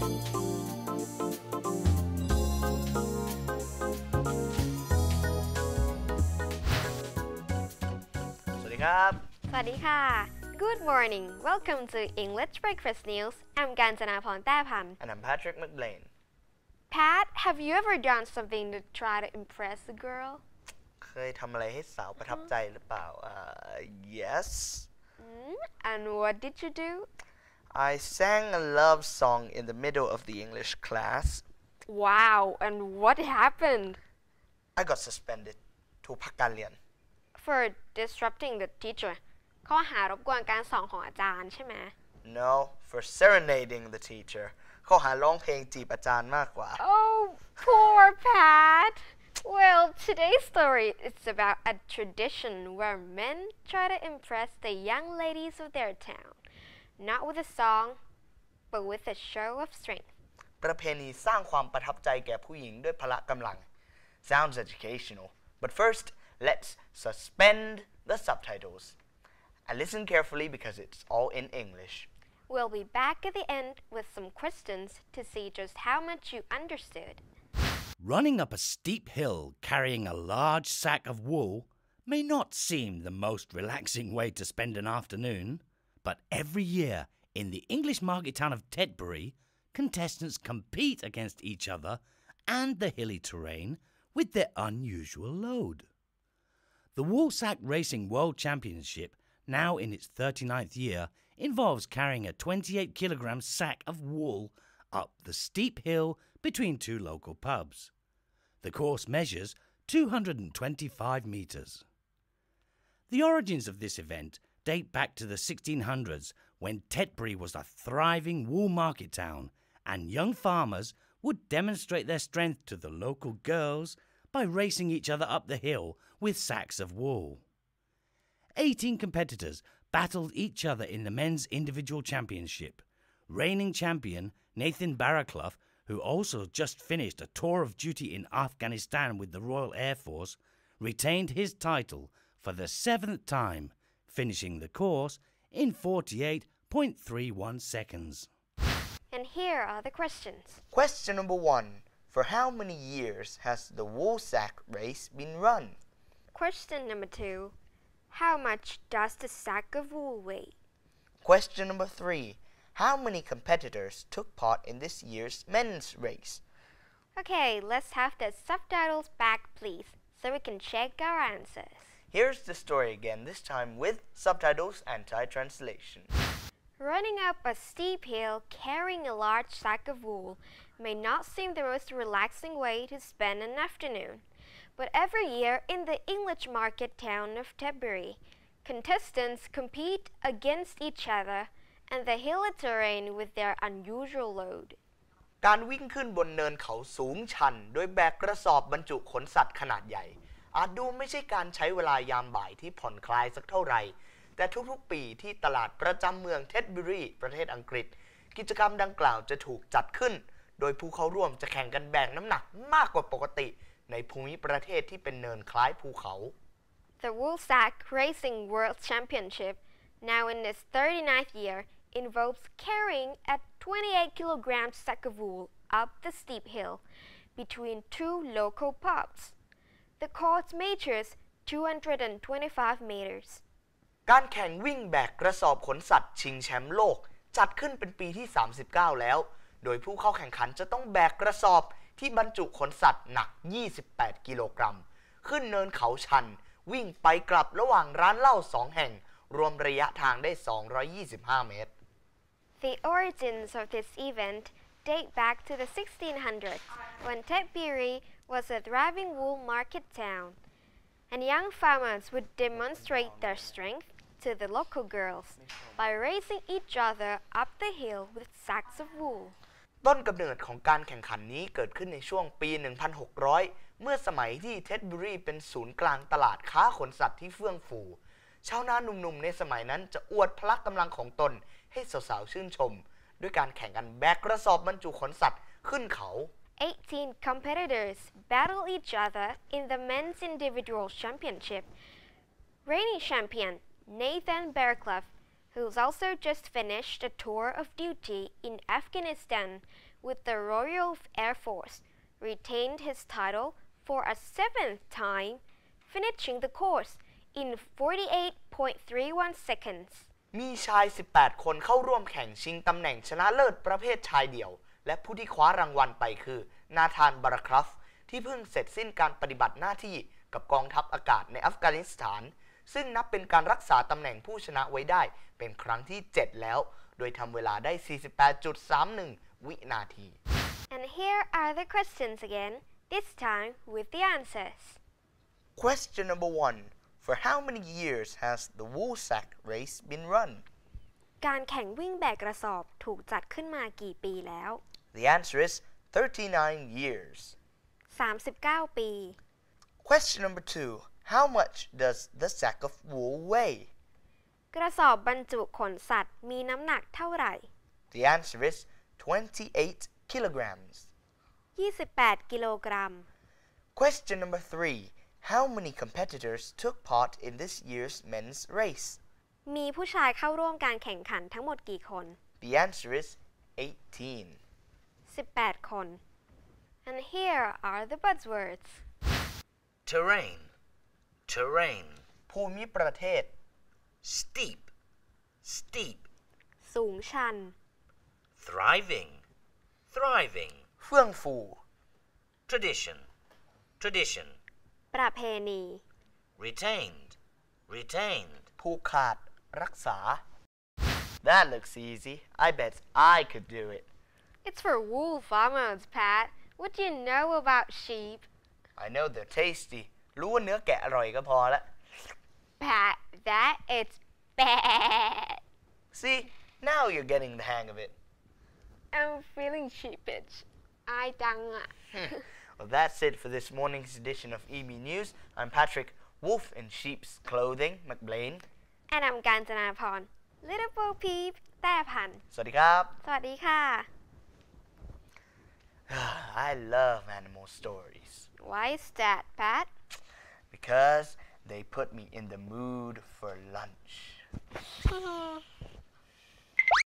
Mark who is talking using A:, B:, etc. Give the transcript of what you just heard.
A: สวัสดีครับ
B: สวัสดีค่ะ Good morning. Welcome to English Breakfast News. I'm Kanchanaporn แต้พันธุ์
A: And I'm Patrick McBlain.
B: Pat, have you ever done something to try to impress a girl?
A: เคยทำอะไรให้สาวประทับใจหรือเปล่าYes.
B: And what did you do?
A: I sang a love song in the middle of the English class.
B: Wow, and what happened?
A: I got suspended. ถูกพักการเรียน
B: For disrupting the teacher. ข้อหารบกวนการสอนของอาจารย์ใช่ไหม
A: No, for serenading the teacher. ข้อหาร้องเพลงจีบอาจารย์มากกว่า
B: Oh, poor Pat. Well, today's story is about a tradition where men try to impress the young ladies of their town, not with a song, but with a show of strength.
A: ประเพณีสร้างความประทับใจแก่ผู้หญิงด้วยพละกำลัง Sounds educational. But first, let's suspend the subtitles. And listen carefully because it's all in English.
B: We'll be back at the end with some questions to see just how much you understood.
C: Running up a steep hill carrying a large sack of wool may not seem the most relaxing way to spend an afternoon, but every year in the English market town of Tetbury, contestants compete against each other and the hilly terrain with their unusual load. The Woolsack Racing World Championship, now in its 39th year, involves carrying a 28-kilogram sack of wool up the steep hill between two local pubs. The course measures 225 metres. The origins of this event date back to the 1600s when Tetbury was a thriving wool market town and young farmers would demonstrate their strength to the local girls by racing each other up the hill with sacks of wool. 18 competitors battled each other in the men's individual championship. Reigning champion Nathan Barraclough, who also just finished a tour of duty in Afghanistan with the Royal Air Force, retained his title for the 7th time, finishing the course in 48.31 seconds.
B: And here are the questions.
A: Question number 1. For how many years has the Woolsack race been run?
B: Question number 2. How much does the sack of wool weigh?
A: Question number 3. How many competitors took part in this year's men's race?
B: Okay, let's have the subtitles back, please, so we can check our answers.
A: Here's the story again, this time with subtitles and Thai translation.
B: Running up a steep hill carrying a large sack of wool may not seem the most relaxing way to spend an afternoon, but every year in the English market town of Tetbury, contestants compete against each other and the hilly terrain with their unusual load.
A: การวิ่งขึ้นบนเนินเขาสูงชันโดยแบกกระสอบบรรจุขนสัตว์ขนาดใหญ่อาจดูไม่ใช่การใช้เวลายามบ่ายที่ผ่อนคลายสักเท่าไหร่แต่ทุกๆปีที่ตลาดประจำเมืองเท็ดบุรีประเทศอังกฤษกิจกรรมดังกล่าวจะถูกจัดขึ้นโดยผู้เข้าร่วมจะแข่งกันแบกน้ำหนักมากกว่าปกติในภูมิประเทศที่เป็นเนินคล้ายภูเขา
B: The Woolsack Racing World Championship, now in its 39th year, involves carrying a 28-kilogram sack of wool up the steep hill between two local pubs. The course measures 225 meters.
A: การแข่งวิ่งแบกกระสอบขนสัตว์ชิงแชมป์โลกจัดขึ้นเป็นปีที่ 39 แล้วโดยผู้เข้าแข่งขันจะต้องแบกกระสอบที่บรรจุขนสัตว์หนัก 28 กิโลกรัมขึ้นเนินเขาชันวิ่งไปกลับระหว่างร้านเหล้า2 แห่งรวมระยะทางได้ 225 เมตร
B: The origins of this event date back to the 1600s when Tetbury was a thriving wool market town, and young farmers would demonstrate their strength to the local girls by racing each other up the hill with sacks of wool.
A: ต้นกำเนิดของการแข่งขันนี้เกิดขึ้นในช่วงปี 1600 เมื่อสมัยที่เท็ดบุรีเป็นศูนย์กลางตลาดค้าขนสัตว์ที่เฟื่องฟูชาวนาหนุ่มๆในสมัยนั้นจะอวดพละกำลังของตนให้สาวๆชื่นชมด้วยการแข่งกันแบกกระสอบบรรจุขนสัตว์ขึ้นเขา
B: 18 competitors battle each other in the men's individual championship. Reigning champion Nathan Barraclough, who's also just finished a tour of duty in Afghanistan with the Royal Air Force, retained his title for a seventh time, finishing the course in 48.31 seconds.
A: มีชาย 18 คนเข้าร่วมแข่งชิงตำแหน่งชนะเลิศประเภทชายเดี่ยว และผู้ที่คว้ารางวัลไปคือนาธานบาราครัฟที่เพิ่งเสร็จสิ้นการปฏิบัติหน้าที่กับกองทัพอากาศในอัฟกานิสถานซึ่งนับเป็นการรักษาตำแหน่งผู้ชนะไว้ได้เป็นครั้งที่ 7 แล้วโดยทำเวลาได้ 48.31 วินาที
B: And here are the questions again, this time with the answers.
A: Question number 1. For how many years has the Woolsack race been run?
B: การแข่งวิ่งแบกกระสอบถูกจัดขึ้นมากี่ปีแล้ว
A: The answer is 39 years.
B: 39 ปี
A: Question number 2. How much does the sack of wool weigh?
B: กระสอบบรรจุขนสัตว์มีน้ำหนักเท่าไหร่
A: The answer is 28 kilograms.
B: 28 กิโลกรัม
A: Question number 3. How many competitors took part in this year's men's race?
B: มีผู้ชายเข้าร่วมการแข่งขันทั้งหมดกี่คน
A: The answer is 18.
B: 18 คน And here are the buzzwords.
C: Terrain, terrain.
A: ภูมิประเทศ
C: Steep, steep.
B: สูงชัน
C: Thriving, thriving.
A: เฟื่องฟู
C: Tradition, tradition.
B: ประเพณี
C: Retained, retained.
A: ผูกขาดรักษา That looks easy. I bet I could do it.
B: It's for wool farmers, Pat. What do you know about sheep?
A: I know they're tasty. รู้ว่าเนื้อแกะอร่อยก็พอละ
B: Pat, that is bad.
A: See, now you're getting the hang of it.
B: I'm feeling sheepish. I don't.
A: Well, that's it for this morning's edition of EB News. I'm Patrick, wolf in sheep's clothing, McBlain.
B: And I'm Kanchanaporn, Little Bo Peep แต่พัน
A: สวัสดีครับ
B: สวัสดีค่ะ
A: I love animal stories
B: Why is that, Pat?
A: because they put me in the mood for lunch.